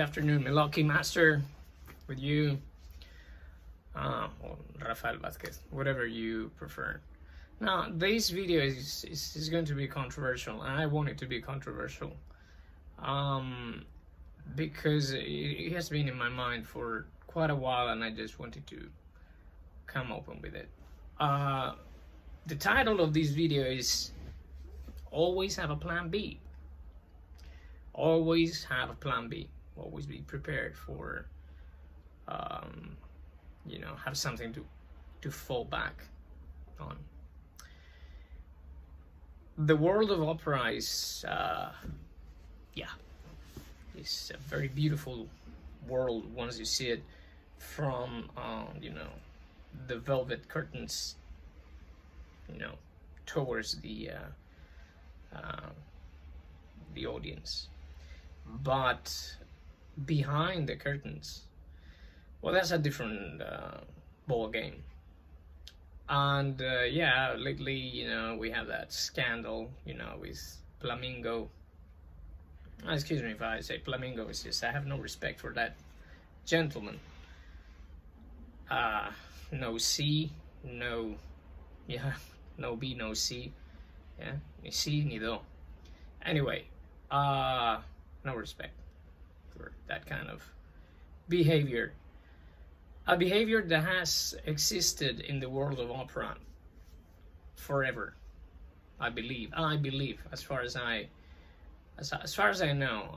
afternoon, Melocchi Master with you, or Rafael Vazquez, whatever you prefer. Now, this video is going to be controversial, and I want it to be controversial because it has been in my mind for quite a while, and I just wanted to come open with it. The title of this video is Always Have a Plan B. Always have a plan B. Always be prepared for, you know, have something to fall back on. The world of opera is, it's a very beautiful world once you see it from, you know, the velvet curtains, you know, towards the audience. But behind the curtains, well, that's a different ball game. And yeah, lately, you know, we have that scandal, you know, with Flamingo. Excuse me if I say Flamingo, it's just I have no respect for that gentleman. No C, no, yeah, no B, no C, yeah, ni C, ni do. Anyway, no respect for that kind of behavior. A behavior that has existed in the world of opera forever, I believe, as far as I know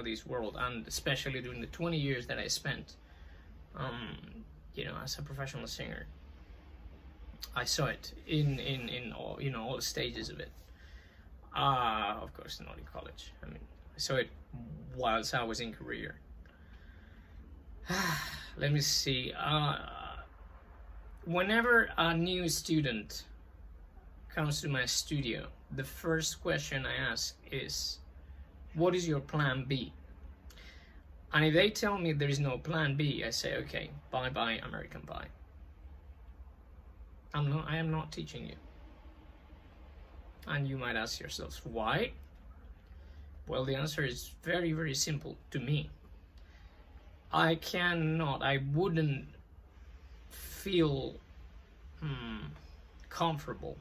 this world, and especially during the 20 years that I spent, you know, as a professional singer, I saw it in all, you know, all the stages of it. Of course, not in college. I mean, I saw it whilst I was in career. Let me see. Whenever a new student comes to my studio, the first question I ask is, what is your plan B? And if they tell me there is no plan B, I say, okay, bye-bye American Pie. I am not teaching you. And you might ask yourselves, why? Well, the answer is very, very simple to me. I wouldn't feel comfortable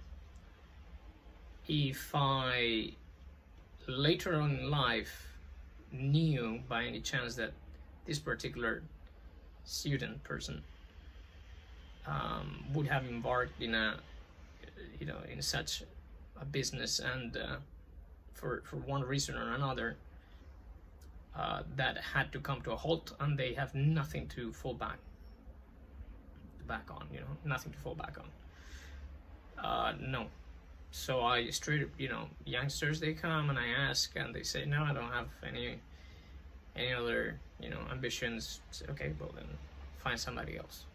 if I later on in life knew by any chance that this particular student person would have embarked in a, you know, in such a business, and for one reason or another, that had to come to a halt, and they have nothing to fall back on, you know, nothing to fall back on. No. So I straight up, you know, youngsters, they come and I ask, and they say, no, I don't have any other, you know, ambitions. I say, okay, well then find somebody else.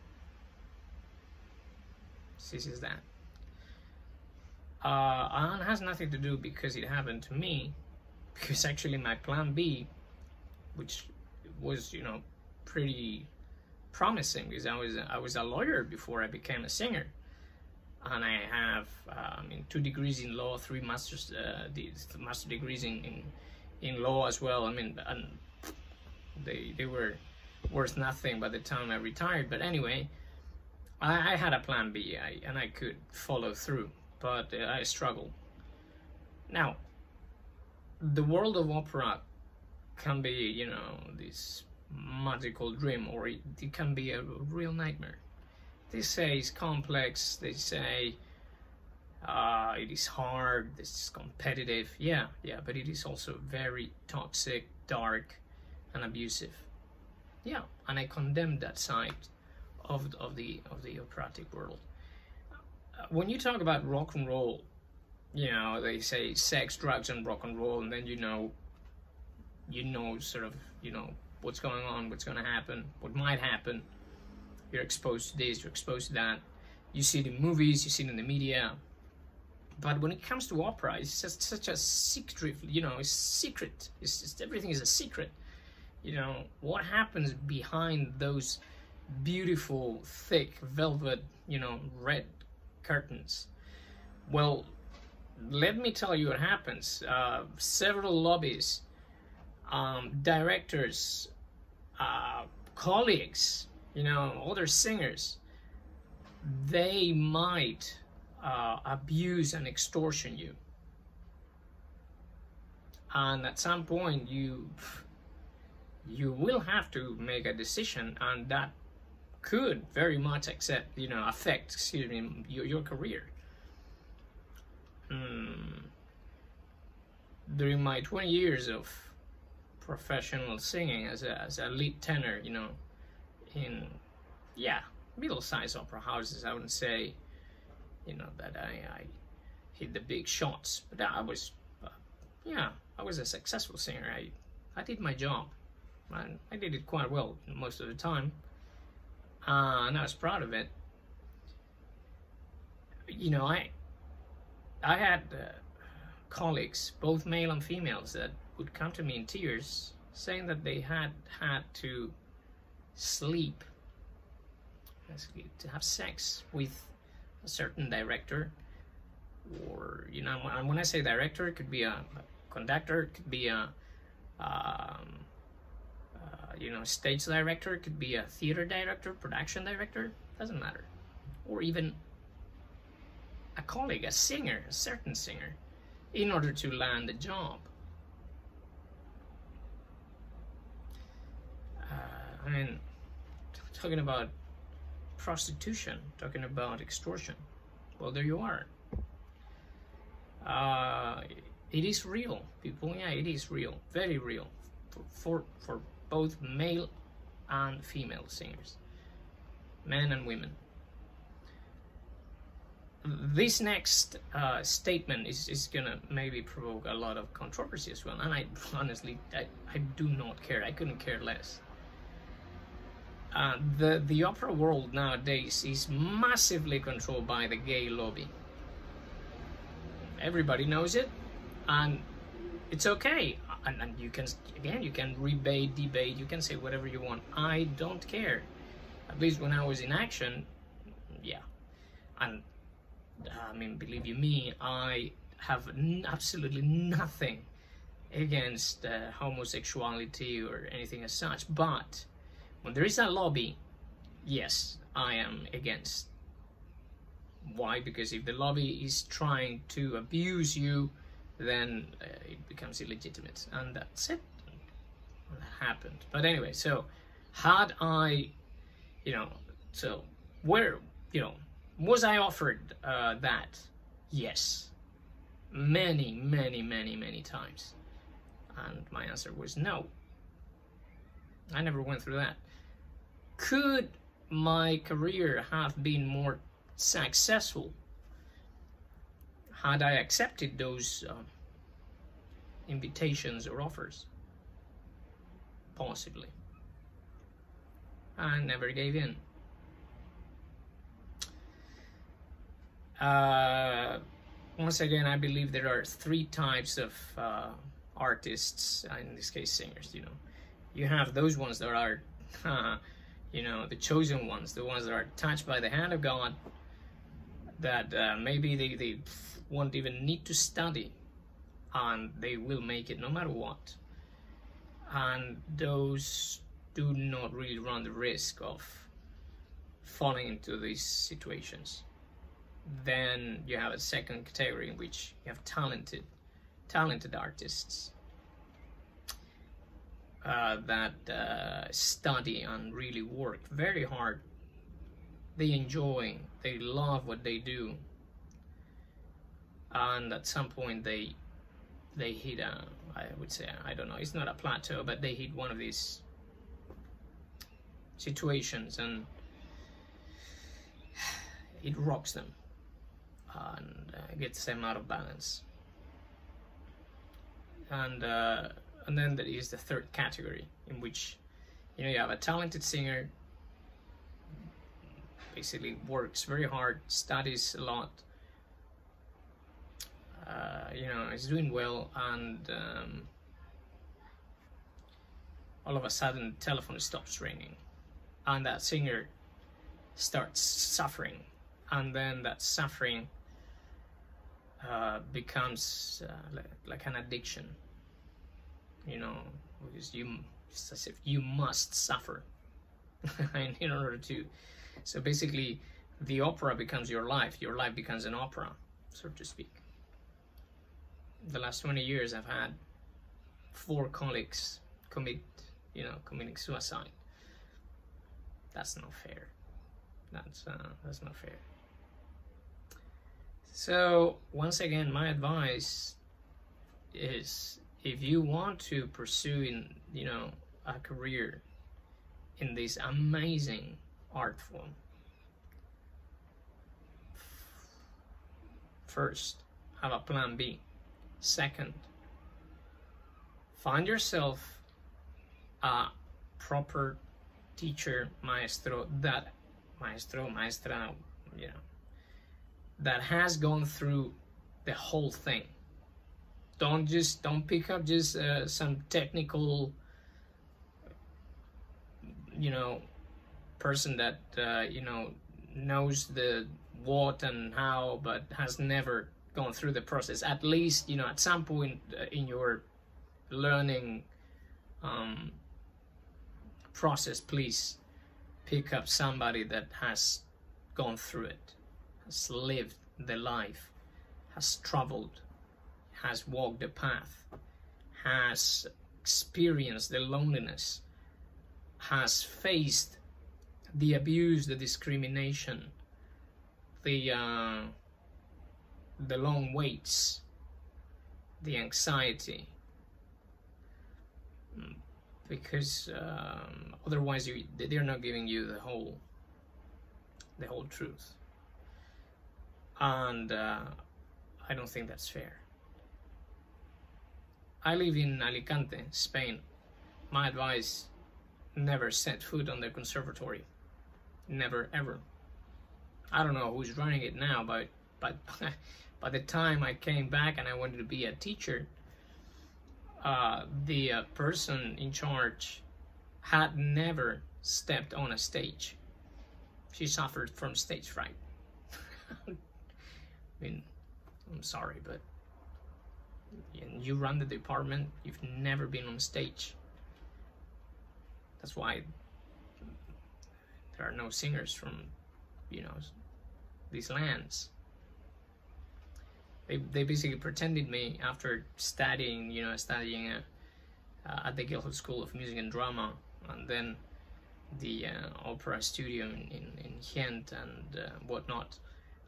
This is that. And it has nothing to do because it happened to me, because actually my plan B, which was, you know, pretty promising, because I was a lawyer before I became a singer, and I have 2 degrees in law, 3 master degrees in law as well. I mean, and they were worth nothing by the time I retired. But anyway, I had a plan B, and I could follow through, but I struggled. Now, the world of opera can be, you know, this magical dream, or it can be a real nightmare. They say it's complex, they say it is hard, it's competitive, yeah, but it is also very toxic, dark, and abusive. Yeah, and I condemn that side of the operatic world. When you talk about rock and roll, you know, they say sex, drugs, and rock and roll, and then you know sort of, you know, what's going on, what's going to happen, what might happen. You're exposed to this, you're exposed to that. You see it in movies, you see it in the media. But when it comes to opera, it's just such a secret, you know, it's secret. It's just, everything is a secret. You know, what happens behind those beautiful, thick, velvet, you know, red curtains? Well, let me tell you what happens. Several lobbies directors, colleagues, you know, other singers, they might abuse and extortion you. And at some point you will have to make a decision, and that could very much affect, excuse me, your career. During my 20 years of professional singing as a lead tenor, you know, in middle-sized opera houses, I wouldn't say, you know, that I hit the big shots, but I was I was a successful singer. I did my job, and I did it quite well most of the time, and I was proud of it. You know, I had colleagues, both male and females, that would come to me in tears saying that they had to sleep, basically to have sex with a certain director, or, you know, and when I say director, it could be a conductor, it could be a you know, stage director, it could be a theater director, production director, doesn't matter, or even a colleague, a singer, a certain singer, in order to land a job. I mean, talking about prostitution, talking about extortion, well, there you are. It is real, people. Yeah, it is real, very real, for both male and female singers, men and women. This next statement is gonna maybe provoke a lot of controversy as well, and I honestly do not care. I couldn't care less. The opera world nowadays is massively controlled by the gay lobby. Everybody knows it, and it's okay. And you can, again, you can debate, you can say whatever you want. I don't care. At least when I was in action, yeah. And I mean, believe you me, I have absolutely nothing against homosexuality or anything as such. But when there is a lobby, yes, I am against. Why? Because if the lobby is trying to abuse you, then it becomes illegitimate, and that's it. That happened. But anyway, so had I, you know, so where, you know, was I offered that? Yes, many times, and my answer was no. I never went through that. Could my career have been more successful had I accepted those invitations or offers? Possibly. I never gave in. Once again, I believe there are three types of artists, in this case singers. You know, you have those ones that are you know, the chosen ones, the ones that are touched by the hand of God, that maybe they won't even need to study, and they will make it no matter what. And those do not really run the risk of falling into these situations. Then you have a second category in which you have talented artists that study and really work very hard. They enjoy, they love what they do, and at some point they hit a, I would say, I don't know, it's not a plateau, but they hit one of these situations and it rocks them and gets them out of balance. And then there is the third category, in which, you know, you have a talented singer, basically works very hard, studies a lot, you know, is doing well, and all of a sudden the telephone stops ringing and that singer starts suffering, and then that suffering becomes like an addiction. You know, because it's as if you must suffer in order to. So basically, the opera becomes your life becomes an opera, so to speak. The last 20 years I've had 4 colleagues committing suicide. That's not fair. That's not fair. So once again, my advice is, if you want to pursue a career in this amazing art form, first, have a plan B. Second, find yourself a proper teacher, maestra, that has gone through the whole thing. Don't pick up just some technical, person that knows the what and how, but has never gone through the process. At least at some point in your learning process, please pick up somebody that has gone through it, has lived the life, has traveled, has walked the path, has experienced the loneliness, has faced the abuse, the discrimination, the long waits, the anxiety, because otherwise they're not giving you the whole truth, and I don't think that's fair. I live in Alicante, Spain. My advice: never set foot on the conservatory. Never, ever. I don't know who's running it now, but by the time I came back and I wanted to be a teacher, the person in charge had never stepped on a stage. She suffered from stage fright. I mean, I'm sorry, but you run the department, you've never been on stage. That's why there are no singers from, these lands. They basically pretended me after studying at the Guildhall School of Music and Drama, and then the opera studio in Ghent and whatnot,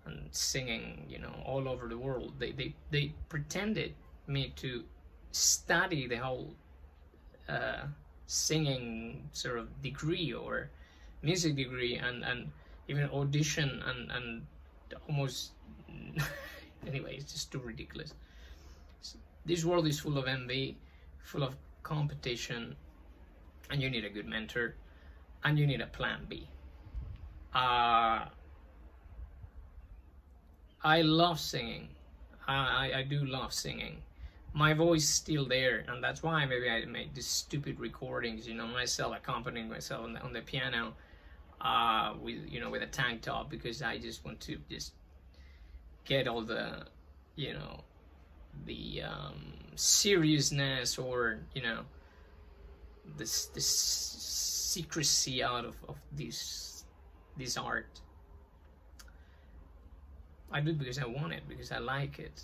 and singing, all over the world. They pretended me to study the whole singing sort of degree or music degree, and even audition and almost anyway, it's just too ridiculous. This world is full of envy, full of competition, and you need a good mentor, and you need a plan B. I love singing. I do love singing. My voice is still there, and that's why maybe I made these stupid recordings, myself accompanying myself on the piano, with a tank top, because I just want to just get all the, the seriousness, or this secrecy out of this art. I do it because I want it, because I like it.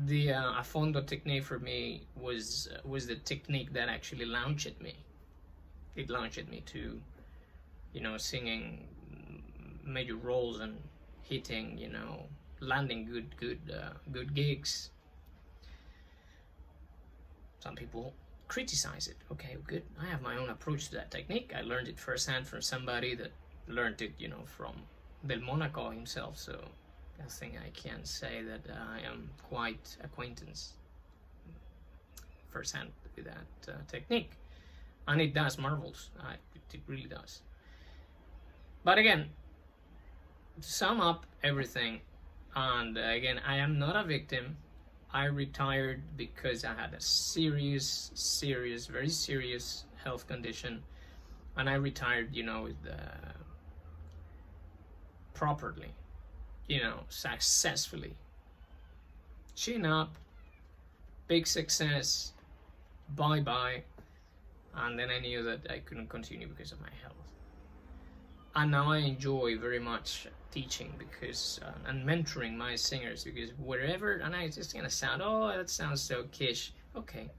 The affondo technique for me was the technique that actually launched me. It launched me to, singing major roles and hitting, landing good gigs. Some people criticize it. Okay, good. I have my own approach to that technique. I learned it firsthand from somebody that learned it, from Del Monaco himself. So I think I can say that I am quite acquainted firsthand with that technique, and it does marvels. It really does. But again, to sum up everything, and again, I am not a victim. I retired because I had a serious, very serious health condition, and I retired, with properly, successfully. Chin up, big success, bye bye. And then I knew that I couldn't continue because of my health. And now I enjoy very much teaching because and mentoring my singers, because wherever, and I just gonna sound, oh, that sounds so kish. Okay,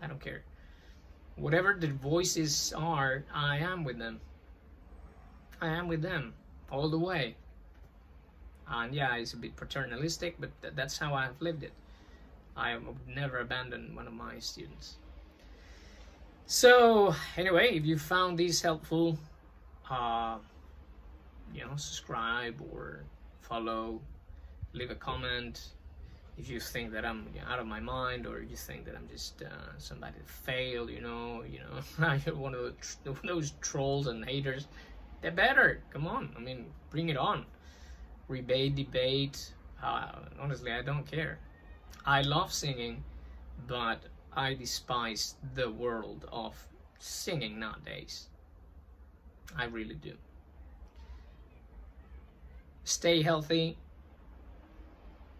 I don't care. Whatever the voices are, I am with them. I am with them all the way. And yeah, it's a bit paternalistic, but that's how I have lived it. I would never abandon one of my students. So anyway, if you found these helpful, you know, subscribe or follow, leave a comment. If you think that I'm out of my mind, or you think that I'm just somebody that failed, you know, one of those trolls and haters, they're better. Come on, I mean, bring it on. Rebate, debate. Honestly, I don't care. I love singing, but I despise the world of singing nowadays. I really do. Stay healthy.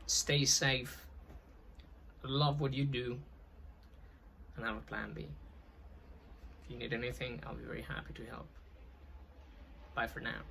Stay safe. Love what you do. And have a plan B. If you need anything, I'll be very happy to help. Bye for now.